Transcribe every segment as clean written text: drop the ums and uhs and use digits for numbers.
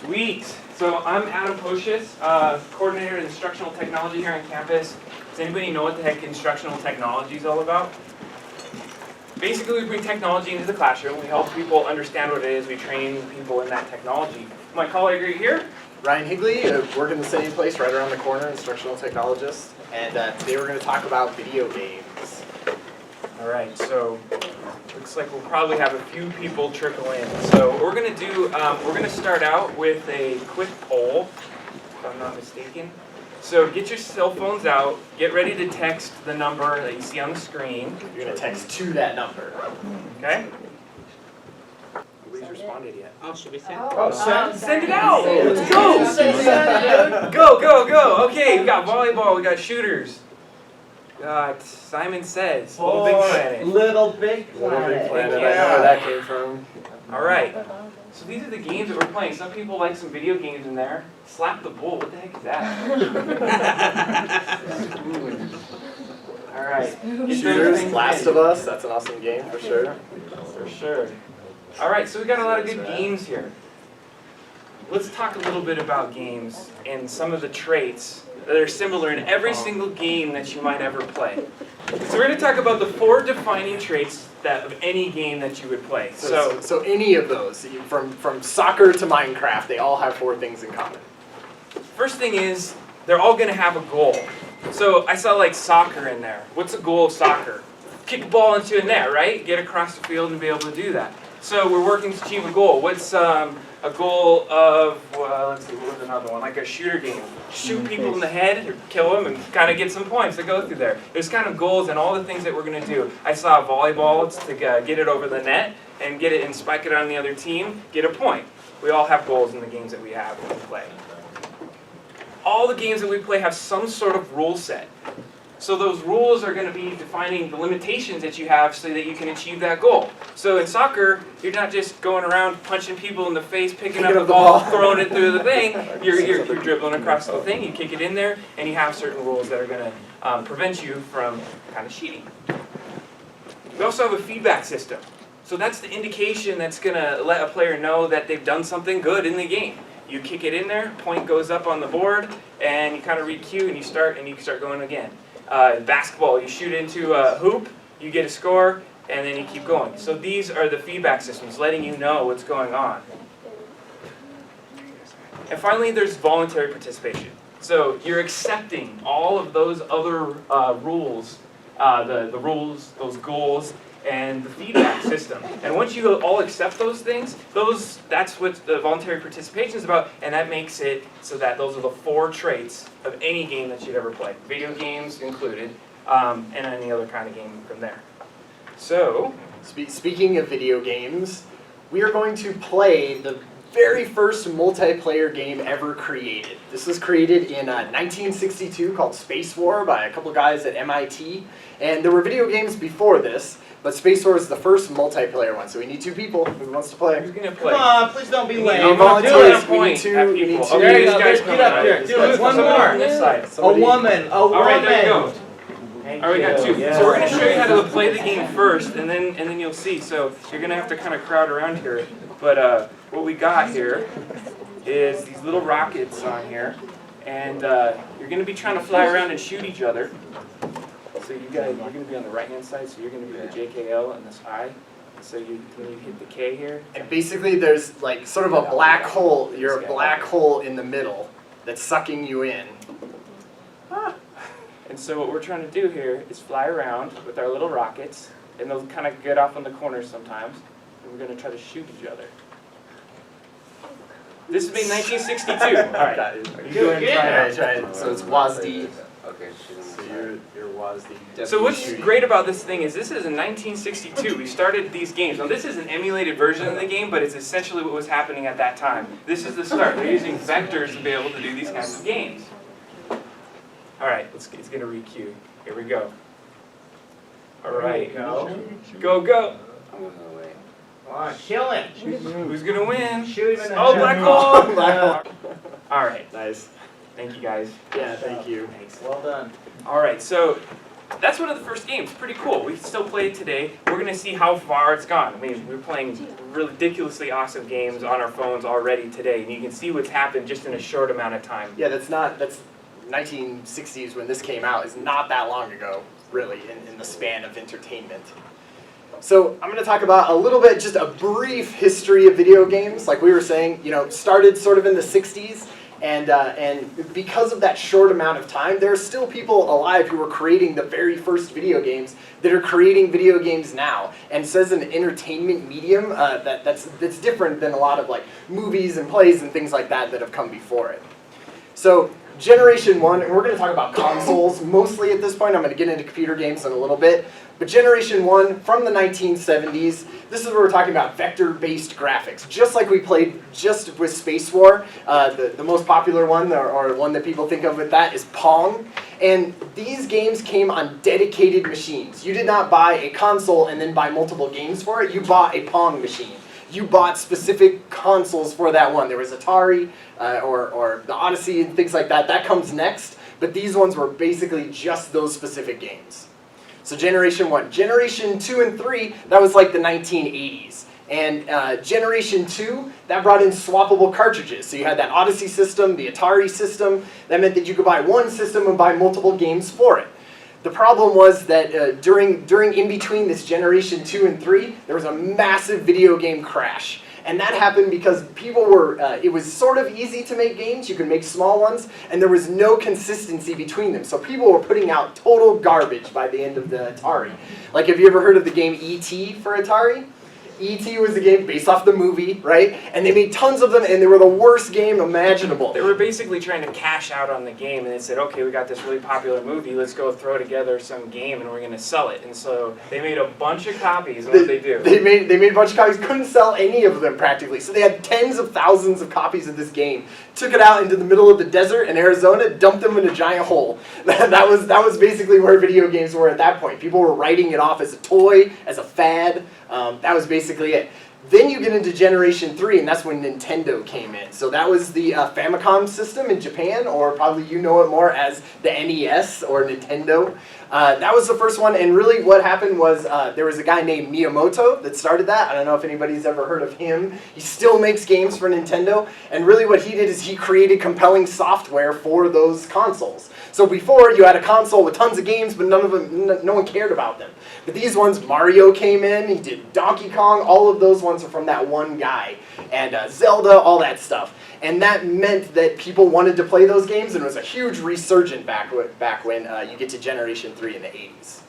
Sweet. So I'm Adam Pocius, coordinator of instructional technology here on campus. Does anybody know what the heck instructional technology is all about? Basically, we bring technology into the classroom. We help people understand what it is. We train people in that technology. My colleague right here, Ryan Higley, work in the same place right around the corner, instructional technologist. And today we're going to talk about video games. All right, so looks like we'll probably have a few people trickle in. So what we're going to do, we're going to start out with a quick poll, if I'm not mistaken. So get your cell phones out, get ready to text the number that you see on the screen. You're going to text to that number. Okay? Nobody's responded yet. Oh, should we send? Send it out! Let's go! Go, go, go! Okay, we got volleyball, we got shooters. Got Simon Says, Little Big Planet. Little Big Little Big Planet. Planet, Yeah. I know where that came from. Alright, so these are the games that we're playing. Some people like some video games in there. Slap the Bull, what the heck is that? Alright. Shooters, Last of Us, that's an awesome game for sure. For sure. Alright, so we got a lot of good games here. Let's talk a little bit about games and some of the traits that are similar in every single game that you might ever play. So we're going to talk about the 4 defining traits of any game that you would play. So any of those, from soccer to Minecraft, they all have 4 things in common. First thing is, they're all going to have a goal. So I saw like soccer in there. What's the goal of soccer? Kick the ball into a net, right? Get across the field and be able to do that. So we're working to achieve a goal. What's a goal of, let's see, what was another one? Like a shooter game. Shoot people in the head, or kill them, and kind of get some points to go through there. There's kind of goals and all the things that we're going to do. I saw volleyball, it's to get it over the net, and get it and spike it on the other team, get a point. We all have goals in the games that we have when we play. All the games that we play have some sort of rule set. So those rules are going to be defining the limitations that you have so that you can achieve that goal. So in soccer, you're not just going around punching people in the face, picking up the ball, throwing it through the thing. You're dribbling across the thing, you kick it in there, and you have certain rules that are going to prevent you from kind of cheating. We also have a feedback system. So that's the indication that's going to let a player know that they've done something good in the game. You kick it in there, point goes up on the board, and you kind of re-cue, and you start going again. Basketball, you shoot into a hoop, you get a score, and then you keep going. So these are the feedback systems, letting you know what's going on. And finally, there's voluntary participation. So you're accepting all of those other rules, the rules, those goals, and the feedback system. And once you all accept those things, that's what the voluntary participation is about, and that makes it so that those are the 4 traits of any game that you'd ever play, video games included, and any other kind of game from there. So, Speaking of video games, we are going to play the very first multiplayer game ever created. This was created in 1962 called Space War by a couple guys at MIT. And there were video games before this, but Space War is the first multiplayer one. So we need 2 people. Who wants to play? who's going to play? Come on, please don't be lame. No volunteers. We need 2. At We need people. 2. Okay, There you these go. guys Get come up on. there. Do it. One Somebody more. on this side. A woman. All right, there you go. Thank All right, we got 2. you. So we're going to show you how to play the game first, and then you'll see. So you're going to have to kind of crowd around here. But what we got here is these little rockets on here, and you're going to be trying to fly around and shoot each other. So you guys, you're going to be on the right-hand side, so you're going to be the JKL and this I. So when you hit the K here. And basically there's like sort of a black hole. You're a black hole in the middle that's sucking you in. And so what we're trying to do here is fly around with our little rockets, and they'll kind of get off on the corners sometimes, and we're going to try to shoot each other. This is made in 1962. All right. You go ahead and try it out. Right. So it's WASD. Okay. So you're WASD. So what's great about this thing is this is in 1962. We started these games. Now this is an emulated version of the game, but it's essentially what was happening at that time. This is the start. They're using vectors to be able to do these kinds of games. All right, it's going to re-cue. Here we go. All right. Go, go. I'm gonna go away. Come on, kill him. Who's going to win? Shoot him in the Oh, head. black hole! Black hole. All right. Nice. Thank you, guys. Yeah, thank you. Thanks. Well done. All right, so that's one of the first games. Pretty cool. We still play it today. We're going to see how far it's gone. I mean, we're playing ridiculously awesome games on our phones already today, and you can see what's happened just in a short amount of time. Yeah, that's 1960s when this came out. Is not that long ago, really, in the span of entertainment. So I'm going to talk about a little bit, just a brief history of video games. Like we were saying, started sort of in the 60s, and because of that short amount of time, there are still people alive who were creating the very first video games that are creating video games now. And so as an entertainment medium, that's different than a lot of like movies and plays and things like that have come before it. So Generation 1, and we're going to talk about consoles mostly at this point. I'm going to get into computer games in a little bit. But Generation 1, from the 1970s, this is where we're talking about vector-based graphics. Just like we played just with Space War, the most popular one, or one that people think of with that, is Pong. And these games came on dedicated machines. You did not buy a console and then buy multiple games for it. You bought a Pong machine. You bought specific consoles for that one. There was Atari or the Odyssey and things like that. That comes next. But these ones were basically just those specific games. So Generation 1. Generation 2 and 3, that was like the 1980s. And Generation 2, that brought in swappable cartridges. So you had that Odyssey system, the Atari system. That meant that you could buy one system and buy multiple games for it. The problem was that during in between this Generation 2 and 3, there was a massive video game crash. And that happened because people were, it was sort of easy to make games. You could make small ones, and there was no consistency between them. So people were putting out total garbage by the end of the Atari. Like, have you ever heard of the game E.T. for Atari? E.T. was a game based off the movie, right? And they made tons of them, and they were the worst game imaginable. They were basically trying to cash out on the game, and they said, okay, we got this really popular movie, let's go throw together some game, and we're going to sell it. And so they made a bunch of copies, and what they do? They made a bunch of copies, couldn't sell any of them practically. So they had tens of thousands of copies of this game, took it out into the middle of the desert in Arizona, dumped them in a giant hole. That was basically where video games were at that point. People were writing it off as a toy, as a fad. That was basically it. Then you get into Generation 3, and that's when Nintendo came in. So that was the Famicom system in Japan, or probably you know it more as the NES or Nintendo. That was the first one, and really what happened was there was a guy named Miyamoto that started that. I don't know if anybody's ever heard of him. He still makes games for Nintendo, and really what he did is he created compelling software for those consoles. So before, you had a console with tons of games, but none of them, no one cared about them. But these ones, Mario came in, he did Donkey Kong, all of those ones are from that one guy. And Zelda, all that stuff. And that meant that people wanted to play those games, and it was a huge resurgence back when you get to Generation 3 in the 80s.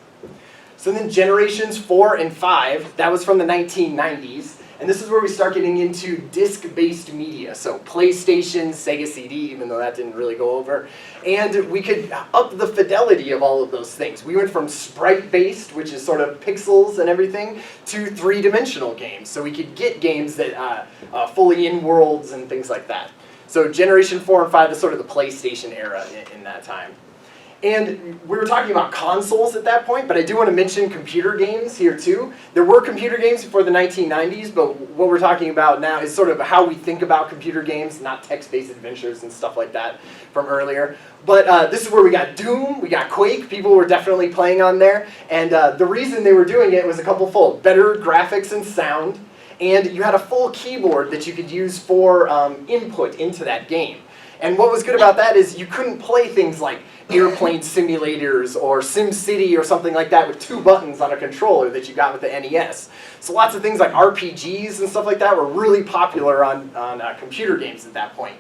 So then Generations 4 and 5, that was from the 1990s. And this is where we start getting into disc-based media. So PlayStation, Sega CD, even though that didn't really go over. And we could up the fidelity of all of those things. We went from sprite-based, which is sort of pixels and everything, to three-dimensional games. So we could get games that fully in worlds and things like that. So Generation 4 and 5 is sort of the PlayStation era in that time. And we were talking about consoles at that point, but I do want to mention computer games here too. There were computer games before the 1990s, but what we're talking about now is sort of how we think about computer games, not text-based adventures and stuff like that from earlier. But this is where we got Doom, we got Quake, people were definitely playing on there. And the reason they were doing it was a couple fold. Better graphics and sound, and you had a full keyboard that you could use for input into that game. And what was good about that is you couldn't play things like airplane simulators or SimCity or something like that with two buttons on a controller that you got with the NES. So lots of things like RPGs and stuff like that were really popular on computer games at that point.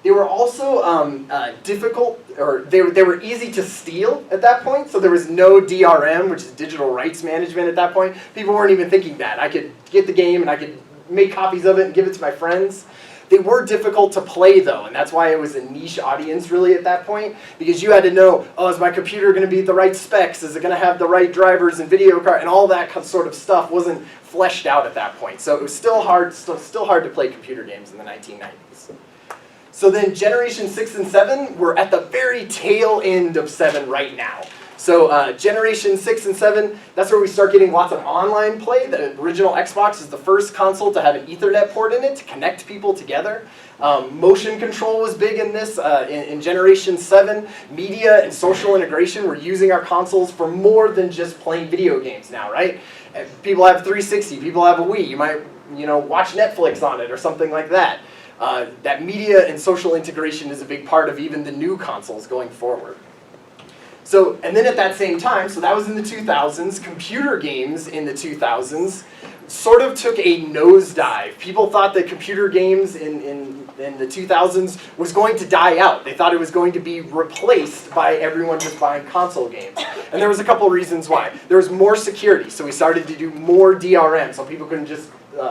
They were also difficult, or they were easy to steal at that point, so there was no DRM, which is digital rights management at that point. People weren't even thinking that. I could get the game and I could make copies of it and give it to my friends. They were difficult to play though, and that's why it was a niche audience really at that point, because you had to know, oh, is my computer going to be the right specs? Is it going to have the right drivers and video card? And all that sort of stuff wasn't fleshed out at that point. So it was still hard to play computer games in the 1990s. So then Generation 6 and 7, we're at the very tail end of 7 right now. So Generation 6 and 7, that's where we start getting lots of online play. The original Xbox is the first console to have an Ethernet port in it to connect people together. Motion control was big in this. In Generation 7, media and social integration were using our consoles for more than just playing video games now, right? People have 360, people have a Wii. You might, watch Netflix on it or something like that. That media and social integration is a big part of even the new consoles going forward. So, and then at that same time, so that was in the 2000s, computer games in the 2000s sort of took a nosedive. People thought that computer games in the 2000s was going to die out. They thought it was going to be replaced by everyone just buying console games. And there was a couple reasons why. There was more security, so we started to do more DRM, so people couldn't just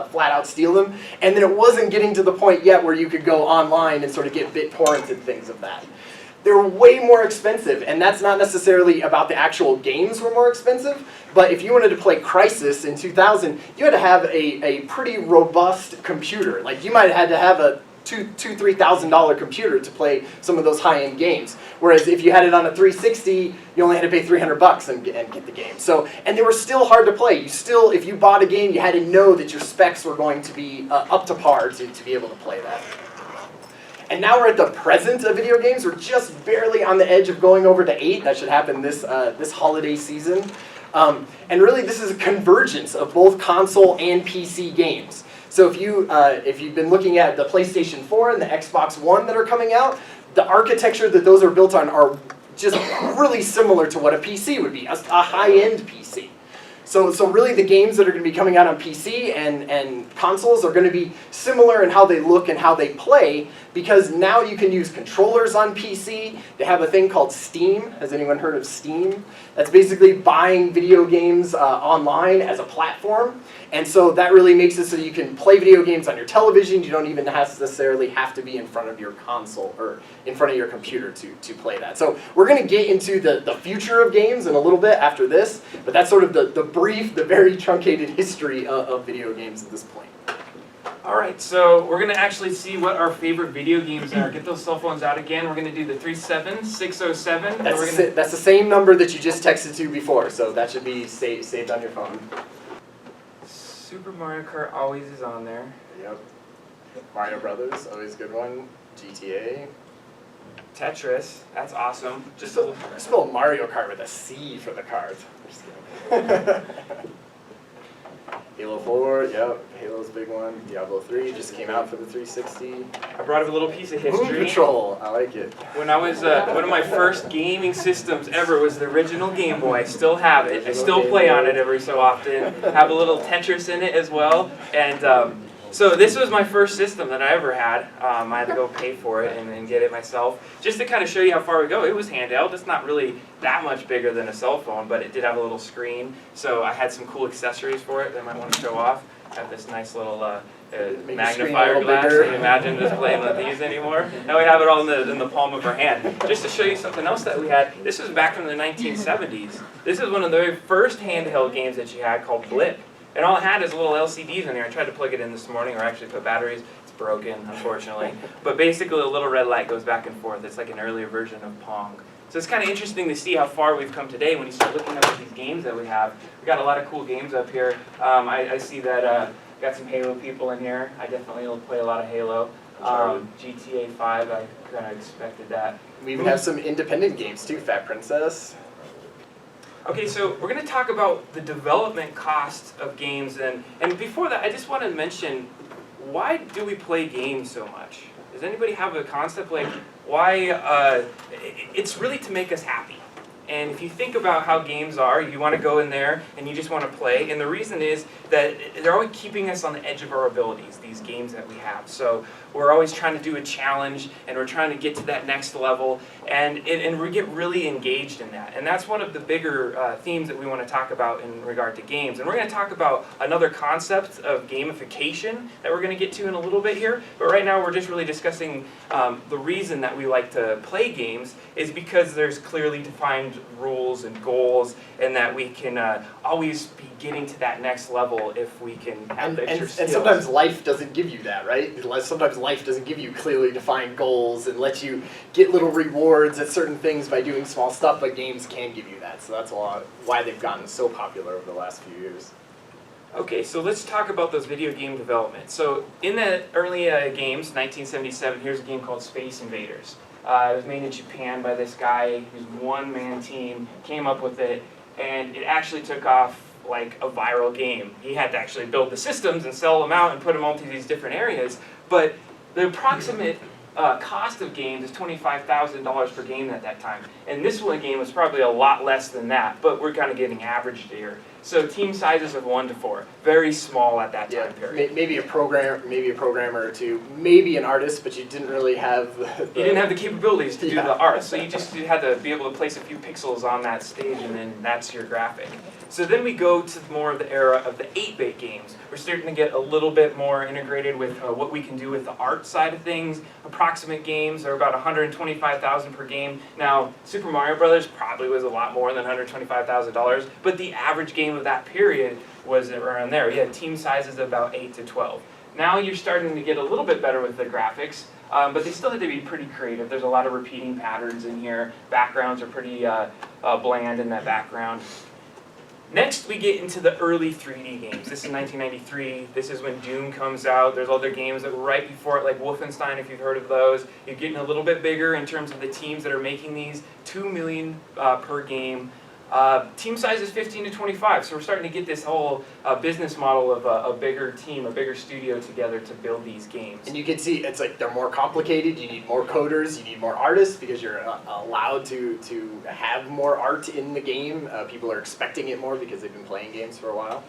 flat out steal them. And then it wasn't getting to the point yet where you could go online and sort of get BitTorrents and things of that. They're way more expensive, and that's not necessarily about the actual games were more expensive, but if you wanted to play Crysis in 2000, you had to have a pretty robust computer. Like, you might have had to have a $2,000-$3,000 computer to play some of those high-end games. Whereas if you had it on a 360, you only had to pay $300 and get the game. So, and they were still hard to play. You still, if you bought a game, you had to know that your specs were going to be up to par to be able to play that. And now we're at the present of video games. We're just barely on the edge of going over to 8. That should happen this holiday season. And really, this is a convergence of both console and PC games. So if you've been looking at the PlayStation 4 and the Xbox One that are coming out, the architecture that those are built on are just really similar to what a PC would be, a high-end PC. So really the games that are going to be coming out on PC and consoles are going to be similar in how they look and how they play, because now you can use controllers on PC. They have a thing called Steam. Has anyone heard of Steam? That's basically buying video games online as a platform. And so that really makes it so you can play video games on your television. You don't even necessarily have to be in front of your console or in front of your computer to play that. So we're going to get into the future of games in a little bit after this, but that's sort of the brief, the very truncated history of video games at this point. All right, so we're going to actually see what our favorite video games are. Get those cell phones out again. We're going to do the 37607. That's the same number that you just texted to before, so that should be saved on your phone. Super Mario Kart always is on there. Yep. Mario Brothers, always a good one. GTA. Tetris, that's awesome. Just spell Mario Kart with a C for the cards. Just kidding. Halo 4, yep, Halo's a big one. Diablo 3 just came out for the 360. I brought up a little piece of history. Moon Patrol, I like it. When I was, one of my first gaming systems ever was the original Game Boy. I still have it. I still play on it every so often. Have a little Tetris in it as well. And so this was my first system that I ever had. I had to go pay for it and get it myself. Just to kind of show you how far we go, it was handheld. It's not really that much bigger than a cell phone, but it did have a little screen. So I had some cool accessories for it that I might want to show off. I have this nice little magnifier glass. Can you imagine just playing with these anymore? Now we have it all in the palm of our hand. Just to show you something else that we had, this was back from the 1970s. This is one of the very first handheld games that you had called Blip. And all it had is little LCDs in there. I tried to plug it in this morning, or actually put batteries. It's broken, unfortunately. But basically, a little red light goes back and forth. It's like an earlier version of Pong. So it's kind of interesting to see how far we've come today when you start looking up at these games that we have. We've got a lot of cool games up here. I see that got some Halo people in here. I definitely will play a lot of Halo. GTA 5, I kind of expected that. We even have some independent games too, Fat Princess. Okay, so we're going to talk about the development costs of games, and before that, I just want to mention, why do we play games so much? Does anybody have a concept like why? It's really to make us happy. And if you think about how games are, you want to go in there and you just want to play. And the reason is that they're always keeping us on the edge of our abilities, these games that we have. So we're always trying to do a challenge, and we're trying to get to that next level, and we get really engaged in that. And that's one of the bigger themes that we want to talk about in regard to games. And we're going to talk about another concept of gamification that we're going to get to in a little bit here. But right now we're just really discussing the reason that we like to play games is because there's clearly defined rules and goals, and that we can always be getting to that next level if we can have the extra skills. And sometimes life doesn't give you that, right? Sometimes life doesn't give you clearly defined goals and let you get little rewards at certain things by doing small stuff, but games can give you that. So that's a lot why they've gotten so popular over the last few years. Okay, so let's talk about those video game development. So in the early games, 1977, here's a game called Space Invaders. It was made in Japan by this guy whose one-man team came up with it, and it actually took off like a viral game. He had to actually build the systems and sell them out and put them all to these different areas, but the approximate cost of games is $25,000 per game at that time. And this one game was probably a lot less than that, but we're kind of getting averaged here. So team sizes of 1 to 4, very small at that time period. Maybe a programmer or two, maybe an artist, but you didn't really have you didn't have the capabilities to do the art, so you just had to be able to place a few pixels on that stage, and then that's your graphic. So then we go to more of the era of the 8-bit games. We're starting to get a little bit more integrated with what we can do with the art side of things. Approximate games are about $125,000 per game. Now, Super Mario Brothers probably was a lot more than $125,000, but the average game of that period was around there. We had team sizes of about 8 to 12. Now you're starting to get a little bit better with the graphics, but they still had to be pretty creative. There's a lot of repeating patterns in here. Backgrounds are pretty bland in that background. Next, we get into the early 3D games. This is 1993. This is when Doom comes out. There's other games that were right before it, like Wolfenstein, if you've heard of those. You're getting a little bit bigger in terms of the teams that are making these. 2 million per game. Team size is 15 to 25, so we're starting to get this whole business model of a bigger team, a bigger studio together to build these games. And you can see it's like they're more complicated, you need more coders, you need more artists because you're allowed to have more art in the game. People are expecting it more because they've been playing games for a while.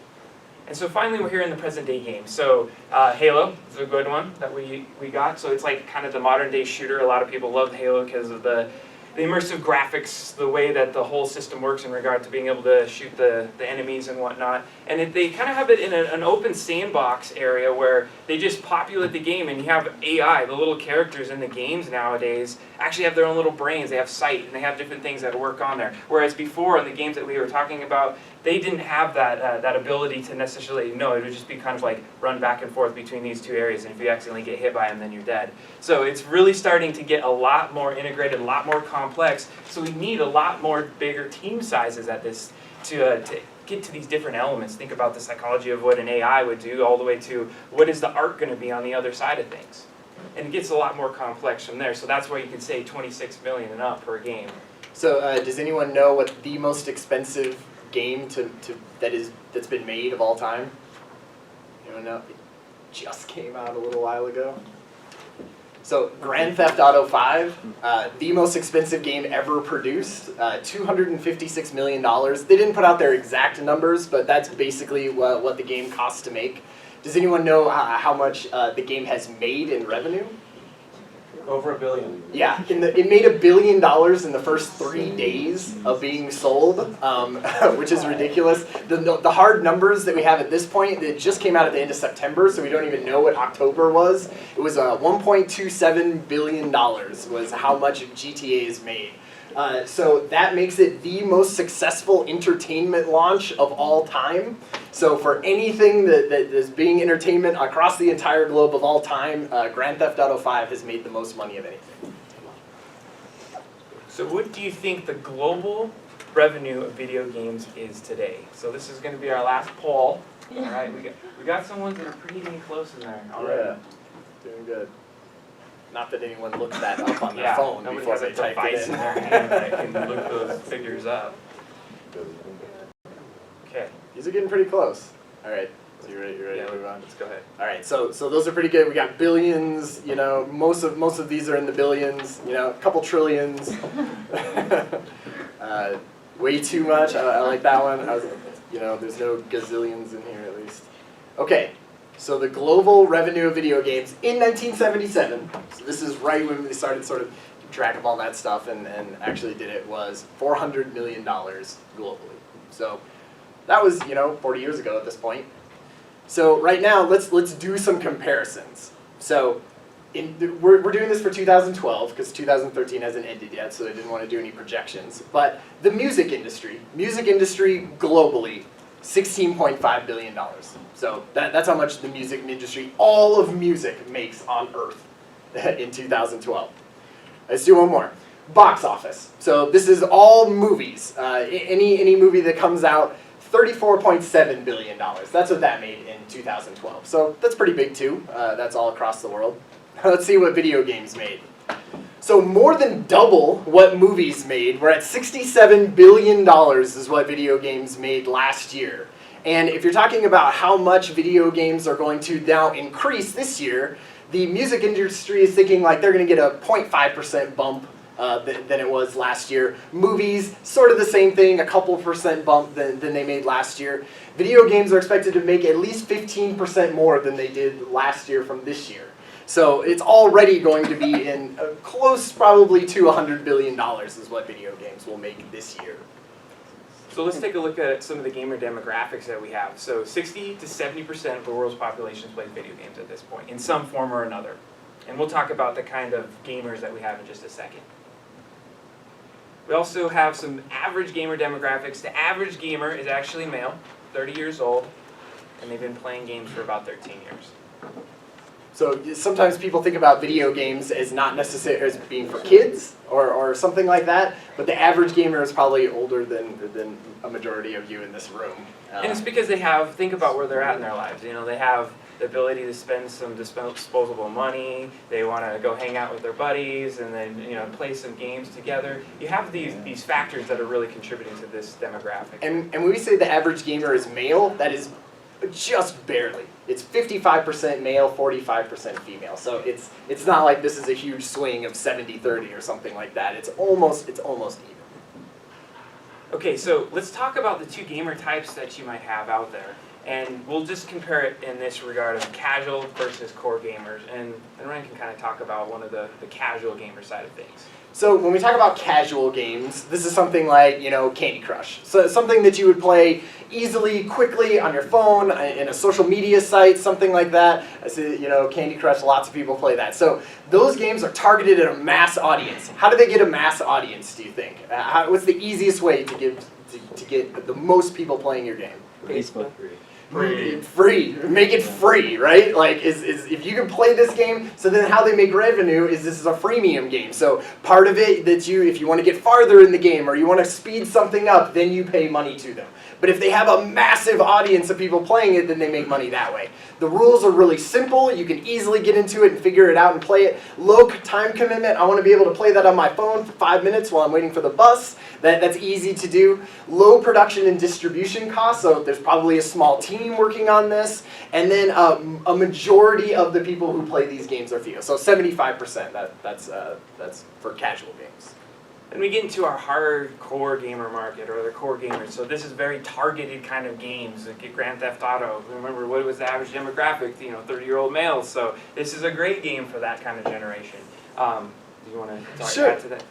And so finally we're here in the present day game. So Halo is a good one that we got. So it's like kind of the modern day shooter. A lot of people love Halo because of the immersive graphics, the way that the whole system works in regard to being able to shoot the enemies and whatnot. And they kind of have it in an open sandbox area where they just populate the game, and you have AI, the little characters in the games nowadays, actually have their own little brains. They have sight, and they have different things that work on there. Whereas before, in the games that we were talking about, they didn't have that ability to necessarily know. It would just be kind of like run back and forth between these two areas, and if you accidentally get hit by them, then you're dead. So it's really starting to get a lot more integrated, a lot more complex. So we need a lot more bigger team sizes at this to get to these different elements. Think about the psychology of what an AI would do, all the way to what is the art going to be on the other side of things. And it gets a lot more complex from there. So that's why you can say 26 million and up per game. So does anyone know what the most expensive game that's been made of all time? Anyone know? It just came out a little while ago. So Grand Theft Auto 5, the most expensive game ever produced, $256 million. They didn't put out their exact numbers, but that's basically what the game costs to make. Does anyone know how much the game has made in revenue? Over $1 billion. Yeah, it made $1 billion in the first 3 days of being sold, which is ridiculous. The hard numbers that we have at this point, it just came out at the end of September, so we don't even know what October was. It was $1.27 billion was how much GTA is made. So that makes it the most successful entertainment launch of all time. So for anything that is being entertainment across the entire globe of all time, Grand Theft Auto 5 has made the most money of anything. So what do you think the global revenue of video games is today? So this is going to be our last poll. All right, we got some ones that are pretty dang close in there already. Yeah, doing good. Not that anyone looked that up on their phone before they typed it device in their hand that can look those figures up. Okay. These are getting pretty close. All right, so you ready Yeah, to move on? let's go ahead. All right, so those are pretty good. We got billions, you know, most of these are in the billions, you know, a couple trillions. Way too much, I like that one. You know, there's no gazillions in here at least. Okay, so the global revenue of video games in 1977, so this is right when we started sort of track of all that stuff and actually did it, was $400 million globally. So that was, you know, 40 years ago at this point. So right now, let's do some comparisons. So we're doing this for 2012 because 2013 hasn't ended yet, so I didn't want to do any projections. But the music industry globally, $16.5 billion. So that's how much the music industry, all of music, makes on Earth in 2012. Let's do one more. Box office. So this is all movies. Any movie that comes out, $34.7 billion. That's what that made in 2012. So that's pretty big too. That's all across the world. Let's see what video games made. So more than double what movies made. We're at $67 billion is what video games made last year. And if you're talking about how much video games are going to now increase this year, the music industry is thinking like they're going to get a 0.5% bump than it was last year. Movies, sort of the same thing, a couple % bump than they made last year. Video games are expected to make at least 15% more than they did last year from this year. So it's already going to be in close probably to $100 billion is what video games will make this year. So let's take a look at some of the gamer demographics that we have. So 60 to 70% of the world's population plays video games at this point, in some form or another. And we'll talk about the kind of gamers that we have in just a second. We also have some average gamer demographics. The average gamer is actually male, 30 years old, and they've been playing games for about 13 years. So sometimes people think about video games as not necessarily as being for kids or something like that, but the average gamer is probably older than a majority of you in this room. And it's because they have, think about where they're at in their lives. You know, they have the ability to spend some disposable money, they want to go hang out with their buddies, and then, you know, play some games together. You have these factors that are really contributing to this demographic. And when we say the average gamer is male, that is just barely. It's 55% male, 45% female. So it's not like this is a huge swing of 70-30 or something like that. It's almost even. Okay, so let's talk about the two gamer types that you might have out there. And we'll just compare it in this regard of casual versus core gamers. And Ryan can kind of talk about one of the casual gamer side of things. So when we talk about casual games, this is something like, you know, Candy Crush. So something that you would play easily, quickly on your phone, in a social media site, something like that. I see, you know, Candy Crush, lots of people play that. So those games are targeted at a mass audience. How do they get a mass audience, do you think? What's the easiest way to get the most people playing your game? Facebook. Free. Make it free, right? Like, if you can play this game, so then how they make revenue is this is a freemium game. So part of it that if you want to get farther in the game or you want to speed something up, then you pay money to them. But if they have a massive audience of people playing it, then they make money that way. The rules are really simple. You can easily get into it and figure it out and play it. Low time commitment. I want to be able to play that on my phone for 5 minutes while I'm waiting for the bus. That's easy to do. Low production and distribution costs, so there's probably a small team working on this. And then a majority of the people who play these games are female. So 75%, that's for casual games. And we get into our hardcore gamer market, or the core gamers. So this is very targeted kind of games, like Grand Theft Auto. Remember, what was the average demographic? You know, 30-year-old males. So this is a great game for that kind of generation. Do you want to add to that?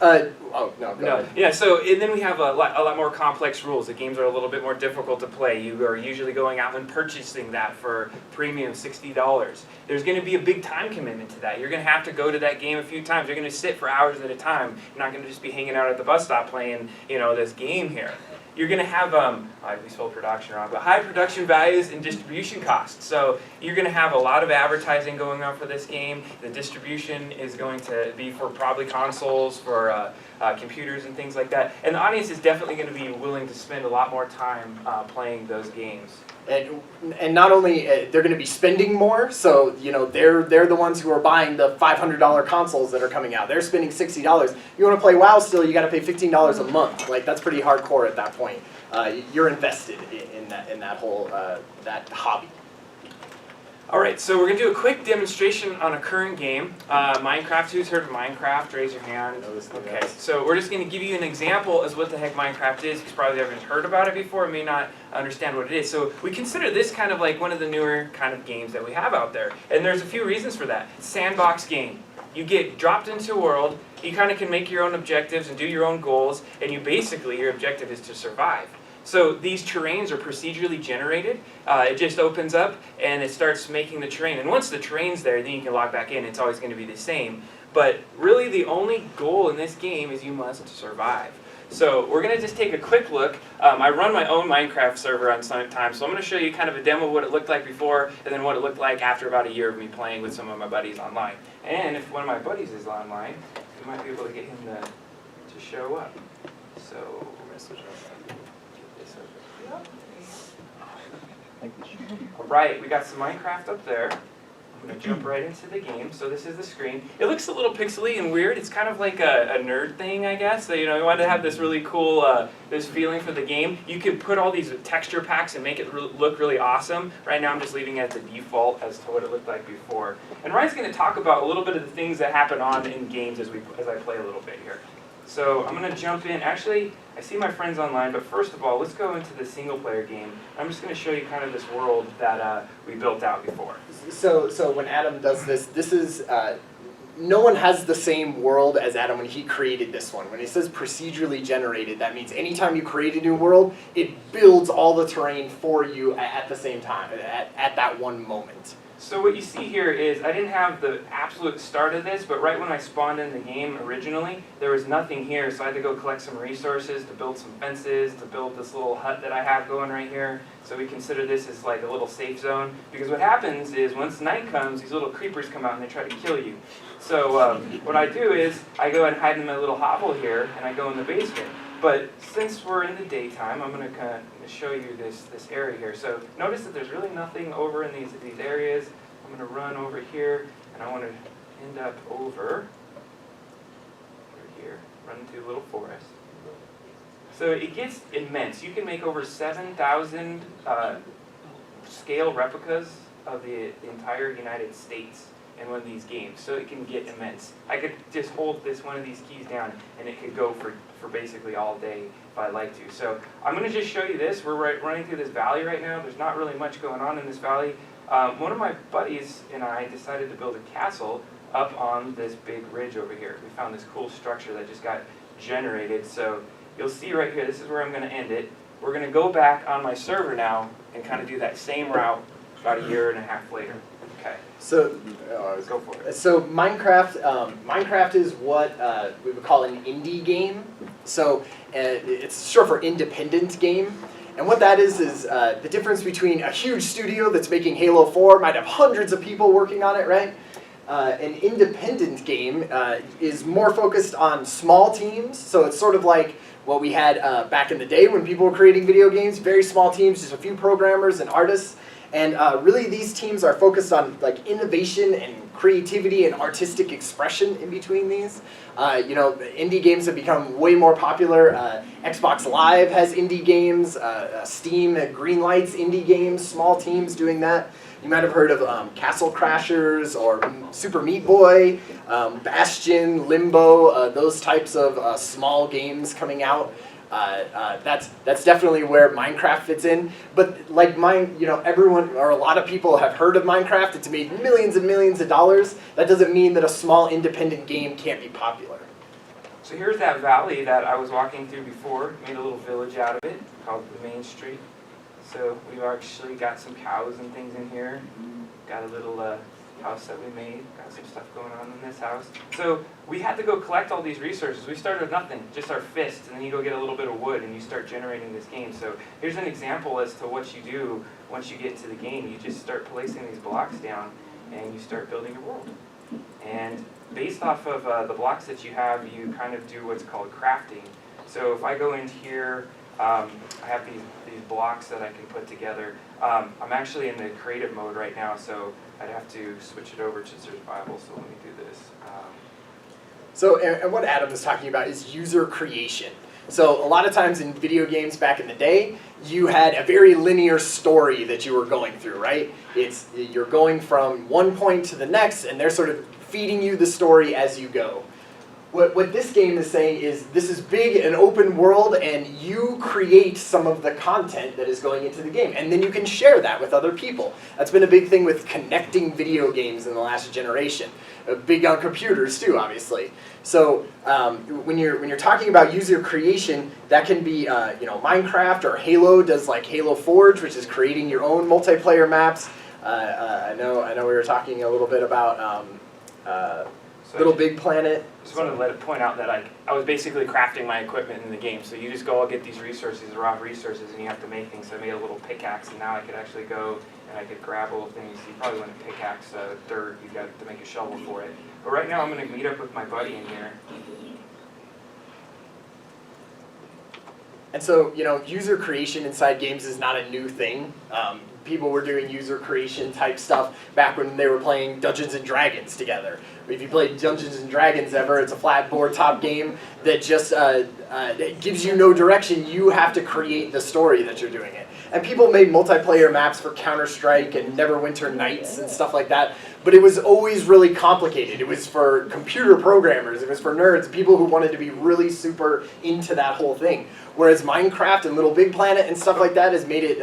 No, go ahead. Yeah, so and then we have a lot more complex rules. The games are a little bit more difficult to play. You are usually going out and purchasing that for premium $60. There's going to be a big time commitment to that. You're going to have to go to that game a few times. You're going to sit for hours at a time. You're not going to just be hanging out at the bus stop playing, you know, this game here. You're going to have, we spelled production wrong, but high production values and distribution costs. So you're going to have a lot of advertising going on for this game. The distribution is going to be for probably consoles, for computers and things like that. And the audience is definitely going to be willing to spend a lot more time playing those games. And not only they're going to be spending more, so you know they're the ones who are buying the $500 consoles that are coming out. They're spending $60. You want to play WoW still, you got to pay $15 a month. Like that's pretty hardcore at that point. You're invested in that whole that hobby. All right, so we're going to do a quick demonstration on a current game. Minecraft, who's heard of Minecraft? Raise your hand. Okay, so we're just going to give you an example as what the heck Minecraft is, because probably haven't heard about it before and may not understand what it is. So we consider this kind of like one of the newer kind of games that we have out there. And there's a few reasons for that. Sandbox game. You get dropped into a world, you kind of can make your own objectives and do your own goals, and you basically, your objective is to survive. So these terrains are procedurally generated. It just opens up and it starts making the terrain. And once the terrain's there, then you can log back in. It's always going to be the same. But really the only goal in this game is you must survive. So we're going to just take a quick look. I run my own Minecraft server on some time, so I'm going to show you kind of a demo of what it looked like before and then what it looked like after about a year of me playing with some of my buddies online. And if one of my buddies is online, we might be able to get him to show up. So we're going to switch over. All right, we got some Minecraft up there. I'm going to jump right into the game. So this is the screen. It looks a little pixely and weird. It's kind of like a nerd thing, I guess. So, you know, we wanted to have this really cool, this feeling for the game. You could put all these texture packs and make it look really awesome. Right now I'm just leaving it as the default as to what it looked like before. And Ryan's going to talk about a little bit of the things that happen on in games as I play a little bit here. So I'm going to jump in. Actually, I see my friends online, but first of all, let's go into the single-player game. I'm just going to show you kind of this world that we built out before. So when Adam does this, this is, no one has the same world as Adam when he created this one. When he says procedurally generated, that means anytime you create a new world, it builds all the terrain for you at the same time, at that one moment. So what you see here is, I didn't have the absolute start of this, but right when I spawned in the game originally, there was nothing here, so I had to go collect some resources to build some fences, to build this little hut that I have going right here. So we consider this as like a little safe zone, because what happens is once night comes, these little creepers come out and they try to kill you. So what I do is, I go and hide in my little hovel here, and I go in the basement. But since we're in the daytime, I'm going to kind of show you this area here. So notice that there's really nothing over in these areas. I'm going to run over here, and I want to end up over here, run into a little forest. So it gets immense. You can make over 7,000 scale replicas of the entire United States in one of these games, so it can get immense. I could just hold one of these keys down, and it could go for basically all day if I like to. So I'm going to just show you this. We're running through this valley right now. There's not really much going on in this valley. One of my buddies and I decided to build a castle up on this big ridge over here. We found this cool structure that just got generated. So you'll see right here, this is where I'm going to end it. We're going to go back on my server now and kind of do that same route about a year and a half later. Okay. So, go for it. So Minecraft is what we would call an indie game. So it's short for independent game. And what that is the difference between a huge studio that's making Halo 4, might have hundreds of people working on it, right? An independent game is more focused on small teams. So it's sort of like what we had back in the day when people were creating video games, very small teams, just a few programmers and artists. And really these teams are focused on like innovation and creativity and artistic expression in between these. You know, indie games have become way more popular. Xbox Live has indie games. Steam greenlights indie games, small teams doing that. You might have heard of Castle Crashers or Super Meat Boy, Bastion, Limbo, those types of small games coming out. That's definitely where Minecraft fits in. But like everyone or a lot of people have heard of Minecraft. It's made millions and millions of dollars. That doesn't mean that a small independent game can't be popular. So here's that valley that I was walking through before. Made a little village out of it called the Main Street. So we've actually got some cows and things in here. Got a little house that we made. Got some stuff going on in this house. So we had to go collect all these resources. We started with nothing, just our fists, and then you go get a little bit of wood and you start generating this game. So here's an example as to what you do once you get into the game. You just start placing these blocks down and you start building your world. And based off of the blocks that you have, you kind of do what's called crafting. So if I go in here, I have these blocks that I can put together. I'm actually in the creative mode right now, so I'd have to switch it over to survival, so let me do this. So, and what Adam is talking about is user creation. So a lot of times in video games back in the day, you had a very linear story that you were going through, right? You're going from one point to the next, and they're sort of feeding you the story as you go. What this game is saying is this is big and open world, and you create some of the content that is going into the game, and then you can share that with other people. That's been a big thing with connecting video games in the last generation. Big on computers too, obviously. So when you're talking about user creation, that can be Minecraft, or Halo does like Halo Forge, which is creating your own multiplayer maps. I know we were talking a little bit about Little Big Planet. Just wanted to point out that I was basically crafting my equipment in the game. So you just go get these resources, raw resources, and you have to make things. So I made a little pickaxe, and now I could actually go and I could grab little things. You probably want to pickaxe dirt. You've got to make a shovel for it. But right now I'm going to meet up with my buddy in here. And so, user creation inside games is not a new thing. people were doing user creation type stuff back when they were playing Dungeons and Dragons together. If you played Dungeons and Dragons ever, it's a flat board top game that just it gives you no direction. You have to create the story that you're doing it. And people made multiplayer maps for Counter-Strike and Neverwinter Nights and stuff like that, but it was always really complicated. It was for computer programmers, it was for nerds, people who wanted to be really super into that whole thing. Whereas Minecraft and Little Big Planet and stuff like that has made it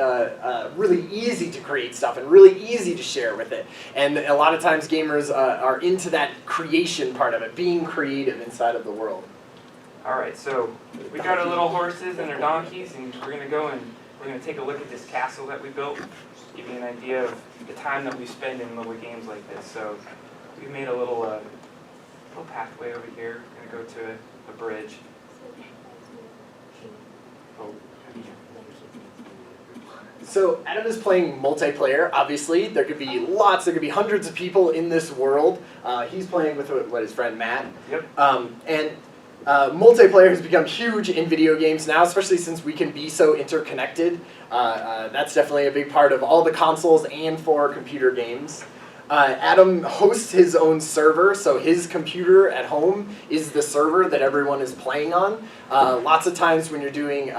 really easy to create stuff and really easy to share with it. And a lot of times gamers are into that creation part of it, being creative inside of the world. All right, so we got our little horses and our donkeys, and we're going to go and we're going to take a look at this castle that we built, just give you an idea of the time that we spend in little games like this. So we made a little pathway over here. We're going to go to a bridge. Oh, so Adam is playing multiplayer, obviously. There could be lots, there could be hundreds of people in this world. He's playing with his friend Matt. Yep. Multiplayer has become huge in video games now, especially since we can be so interconnected. That's definitely a big part of all the consoles and for computer games. Adam hosts his own server, so his computer at home is the server that everyone is playing on. Lots of times when you're doing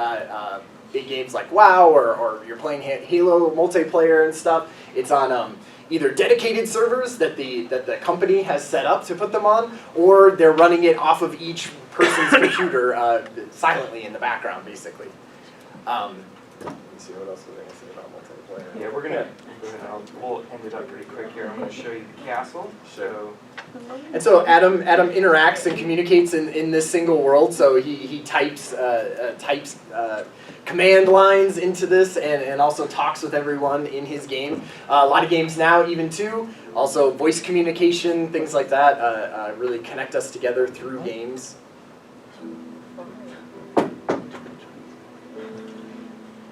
big games like WoW or you're playing Halo multiplayer and stuff, it's on either dedicated servers that the company has set up to put them on, or they're running it off of each person's computer silently in the background, basically. Let me see, what else was I going to say about multiplayer? Yeah, we're gonna we'll end it up pretty quick here. I'm gonna show you the castle. So. And so Adam interacts and communicates in this single world. So he types command lines into this and also talks with everyone in his game. A lot of games now even too. Also voice communication, things like that really connect us together through games.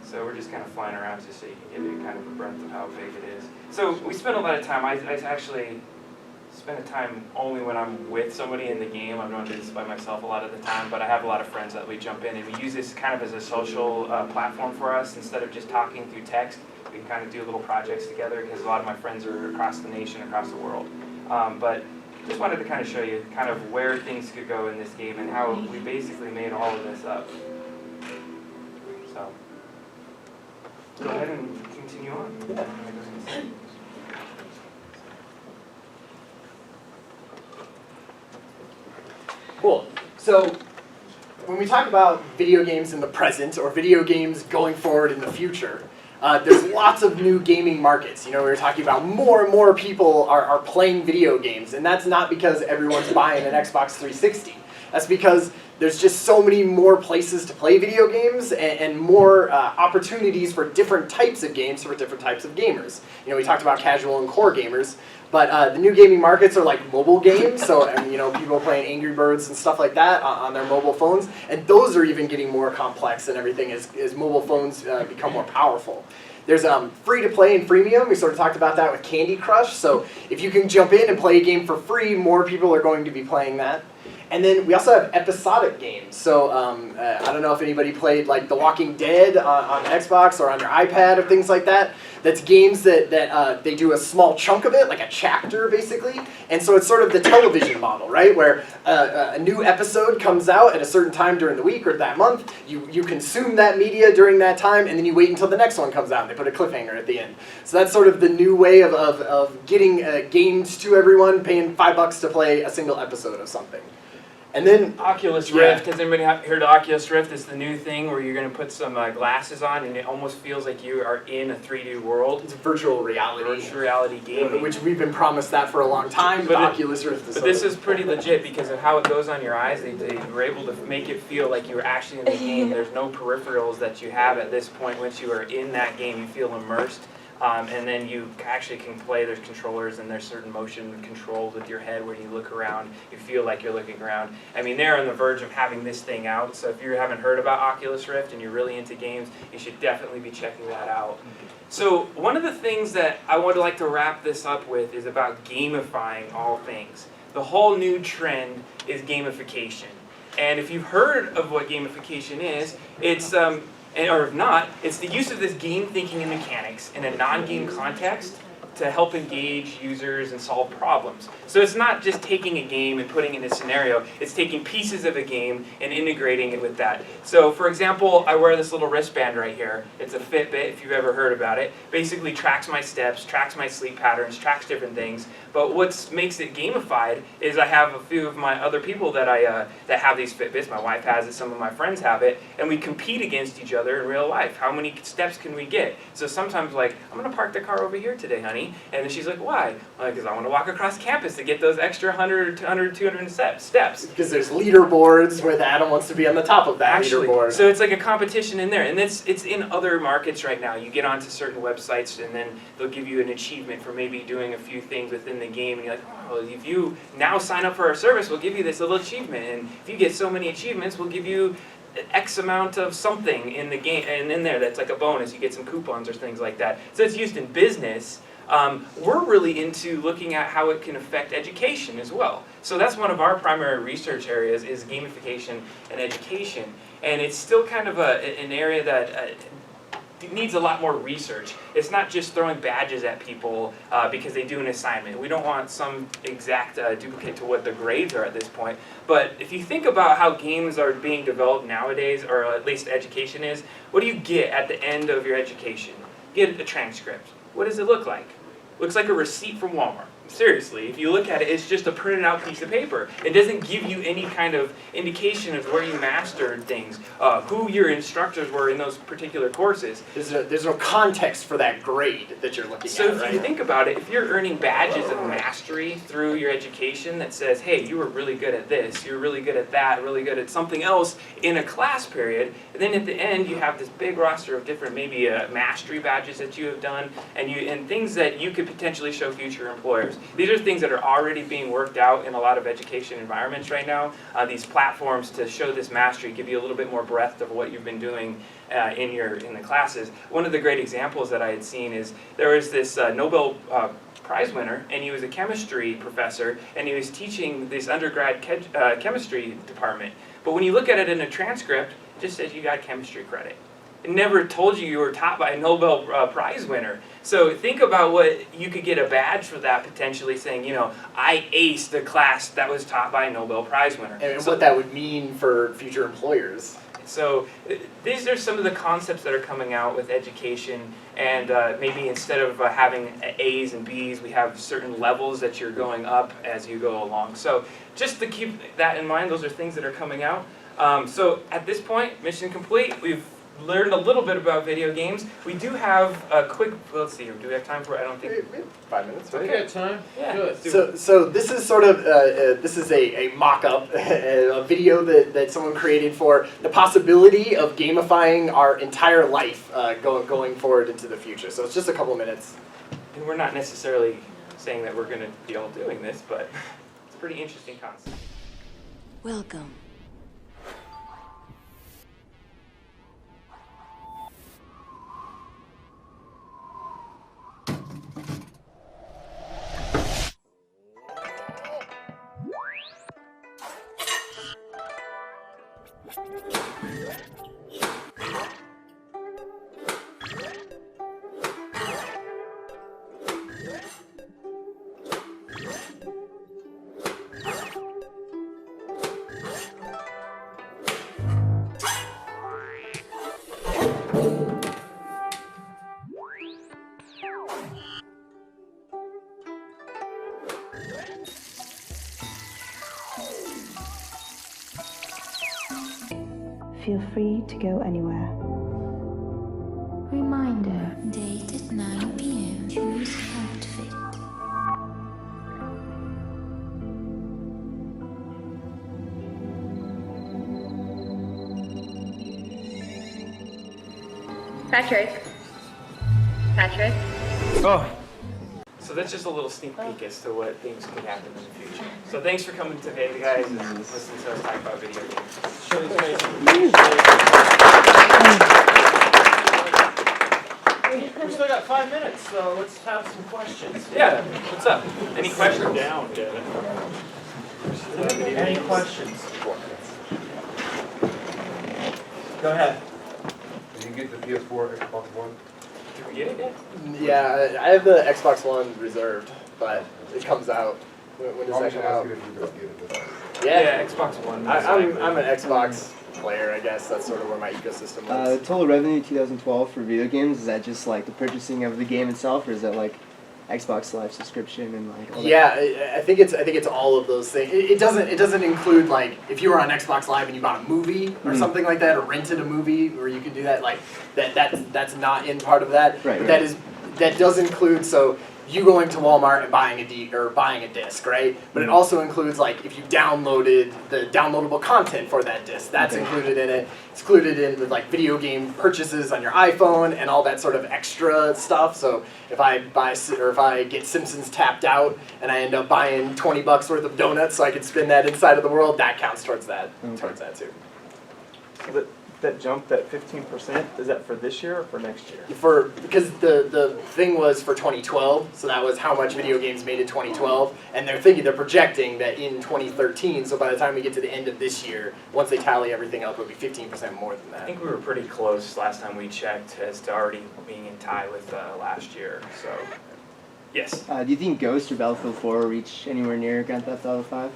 So we're just kind of flying around just so you can get a kind of a breadth of how big it is. So we spend a lot of time, I actually spend the time only when I'm with somebody in the game. I'm not doing this by myself a lot of the time, but I have a lot of friends that we jump in and we use this kind of as a social platform for us. Instead of just talking through text, we can kind of do little projects together because a lot of my friends are across the nation, across the world. But just wanted to kind of show you kind of where things could go in this game and how we basically made all of this up. So. Go ahead and continue on. Yeah. Cool. So when we talk about video games in the present or video games going forward in the future, there's lots of new gaming markets. You know, we were talking about more and more people are playing video games, and that's not because everyone's buying an Xbox 360. That's because there's just so many more places to play video games and more opportunities for different types of games for different types of gamers. You know, we talked about casual and core gamers, but the new gaming markets are like mobile games, so you know, people playing Angry Birds and stuff like that on their mobile phones, and those are even getting more complex and everything as mobile phones become more powerful. There's free to play and freemium. We sort of talked about that with Candy Crush, so if you can jump in and play a game for free, more people are going to be playing that. And then we also have episodic games. So I don't know if anybody played like The Walking Dead on Xbox or on your iPad or things like that. That's games that they do a small chunk of it, like a chapter basically. And so it's sort of the television model, right? Where a new episode comes out at a certain time during the week or that month. You consume that media during that time, and then you wait until the next one comes out and they put a cliffhanger at the end. So that's sort of the new way of getting games to everyone, paying $5 to play a single episode of something. And then Oculus Rift. Has anybody heard of Oculus Rift? It's the new thing where you're going to put some glasses on and it almost feels like you are in a 3D world. It's virtual reality. Virtual reality gaming. Which we've been promised that for a long time, but Oculus Rift is. But this is pretty legit because of how it goes on your eyes. They were able to make it feel like you're actually in the game. There's no peripherals that you have at this point. Once you are in that game, you feel immersed. And then you actually can play, there's controllers and there's certain motion controls with your head where you look around, you feel like you're looking around. I mean, they're on the verge of having this thing out, so if you haven't heard about Oculus Rift and you're really into games, you should definitely be checking that out. So one of the things that I would like to wrap this up with is about gamifying all things. The whole new trend is gamification. And if you've heard of what gamification is, it's or if not, it's the use of this game thinking and mechanics in a non-game context to help engage users and solve problems. So it's not just taking a game and putting it in a scenario, it's taking pieces of a game and integrating it with that. So for example, I wear this little wristband right here. It's a Fitbit, if you've ever heard about it. Basically tracks my steps, tracks my sleep patterns, tracks different things. But what makes it gamified is I have a few of my other people that that have these Fitbits. My wife has it, some of my friends have it, and we compete against each other in real life. How many steps can we get? So sometimes like, I'm gonna park the car over here today, honey. And then she's like, why? Because I want to walk across campus to get those extra 100, 200 steps. Because there's leaderboards where Adam wants to be on the top of that leaderboard. So it's like a competition in there. And it's in other markets right now. You get onto certain websites and then they'll give you an achievement for maybe doing a few things within the game. And you're like, oh, if you now sign up for our service, we'll give you this little achievement. And if you get so many achievements, we'll give you X amount of something in the game. And in there, that's like a bonus. You get some coupons or things like that. So it's used in business. We're really into looking at how it can affect education as well. So that's one of our primary research areas is gamification and education. And it's still kind of an area that needs a lot more research. It's not just throwing badges at people because they do an assignment. We don't want some exact duplicate to what the grades are at this point. But if you think about how games are being developed nowadays, or at least education is, what do you get at the end of your education? You get a transcript. What does it look like? Looks like a receipt from Walmart. Seriously, if you look at it, it's just a printed out piece of paper. It doesn't give you any kind of indication of where you mastered things, who your instructors were in those particular courses. There's no context for that grade that you're looking So at, if right? you think about it, if you're earning badges of mastery through your education that says, hey, you were really good at this, you're really good at that, really good at something else in a class period, and then at the end you have this big roster of different maybe mastery badges that you have done and things that you could potentially show future employers. These are things that are already being worked out in a lot of education environments right now. These platforms to show this mastery give you a little bit more breadth of what you've been doing in the classes. One of the great examples that I had seen is there was this Nobel Prize winner, and he was a chemistry professor, and he was teaching this undergrad chemistry department. But when you look at it in a transcript, it just says you got chemistry credit. It never told you were taught by a Nobel Prize winner. So think about what you could get a badge for that potentially saying, you know, I aced the class that was taught by a Nobel Prize winner. And what that would mean for future employers. So these are some of the concepts that are coming out with education, and maybe instead of having A's and B's, we have certain levels that you're going up as you go along. So just to keep that in mind, those are things that are coming out. So at this point, mission complete. We've learned a little bit about video games. We do have a quick, let's see, do we have time for it? I don't think. 5 minutes, right? Okay, time. Yeah. Good. So this is sort of, this is a mock-up, a video that someone created for the possibility of gamifying our entire life going forward into the future. So it's just a couple minutes. And we're not necessarily saying that we're going to be all doing this, but it's a pretty interesting concept. Welcome. Feel free to go anywhere. Reminder, date at 9 p.m. Choose outfit. Patrick. Patrick. Oh. So that's just a little sneak peek as to what things could happen in the future. So thanks for coming today, guys, and listening to us talk about video games. Show these guys. We still got 5 minutes, so let's have some questions. Yeah, what's up? Any questions? Down, Devin. Any questions? Go ahead. you get the PS4, Xbox One? Did we get it yet? Yeah, I have the Xbox One reserved, but it comes out. When does that come out? If you're gonna get it this time. Yeah, Xbox One. I'm an Xbox player, I guess. That's sort of where my ecosystem lives. Total revenue 2012 for video games, is that just like the purchasing of the game itself, or is that like Xbox Live subscription and like all that? Yeah, I think it's all of those things. It doesn't include like if you were on Xbox Live and you bought a movie or something like that, or rented a movie where you could do that. Like that's not in part of that. Right, But right. that does include you going to Walmart and buying a disc, right? But it also includes like if you downloaded the downloadable content for that disc, that's Okay. included in it. It's included in with like video game purchases on your iPhone and all that sort of extra stuff. So if I get Simpsons Tapped Out and I end up buying $20 worth of donuts so I can spin that inside of the world, that counts towards that. Okay. Towards that too. So that jump, that 15%, is that for this year or for next year? Because the thing was for 2012, so that was how much video games made in 2012, and they're projecting that in 2013, so by the time we get to the end of this year, once they tally everything up, it'll be 15% more than I that. think we were pretty close last time we checked as to already being in tie with last year. So, yes. Do you think Ghost or Battlefield 4 will reach anywhere near Grand Theft Auto 5?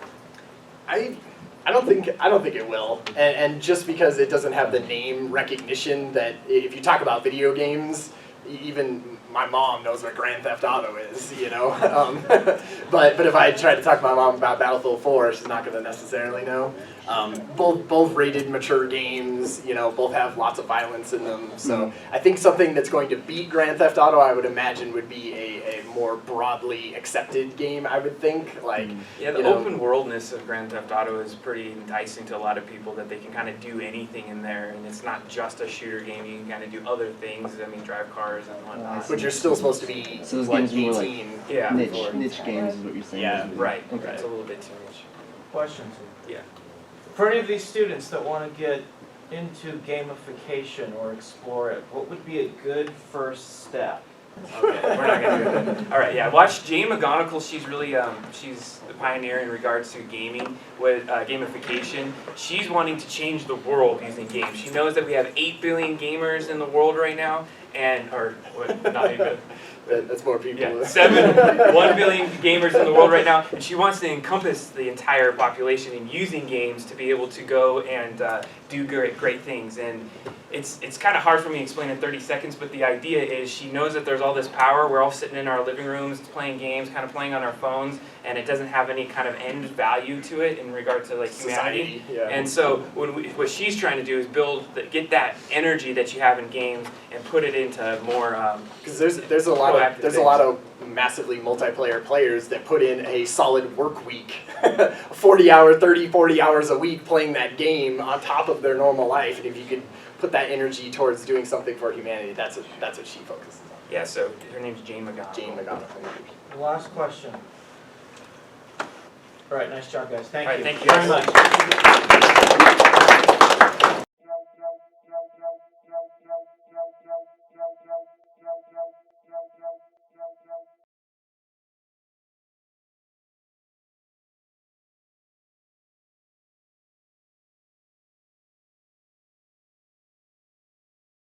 I don't think it will, and just because it doesn't have the name recognition that if you talk about video games, even my mom knows what Grand Theft Auto is, you know. But if I try to talk to my mom about Battlefield 4, she's not going to necessarily know. Both rated mature games, you know, both have lots of violence in them. So I think something that's going to beat Grand Theft Auto, I would imagine, would be a more broadly accepted game. I would think, like Yeah, the open worldness of Grand Theft Auto is pretty enticing to a lot of people, that they can kind of do anything in there, and it's not just a shooter game. You can kind of do other things. I mean, drive cars and whatnot. But you're still supposed to be So those what, games are more like 18. Yeah, Niche games is what you're saying. Yeah, basically. right. Okay. It's a little bit too much. Questions? Yeah. For any of these students that want to get into gamification or explore it, what would be a good first step? Okay, we're not gonna do that. All right, yeah. Watch Jane McGonigal. She's really she's the pioneer in regards to gaming with gamification. She's wanting to change the world using games. She knows that we have 8 billion gamers in the world right now, not 8 billion. That's more people. Yeah, 1 billion gamers in the world right now, and she wants to encompass the entire population in using games to be able to go and do great things. And it's kind of hard for me to explain in 30 seconds, but the idea is she knows that there's all this power. We're all sitting in our living rooms playing games, kind of playing on our phones, and it doesn't have any kind of end value to it in regard to like humanity. Society, yeah. And so what she's trying to do is get that energy that you have in games and put it into more. Because there's a lot of massively multiplayer players that put in a solid work week, 40 hours a week playing that game on top of their normal life, and if you could put that energy towards doing something for humanity, that's what she focuses on. Yeah, so her name's Jane McGonigal. Jane McGonigal. The last question. All right, nice job, guys. Thank All right, you thank you very guys. much.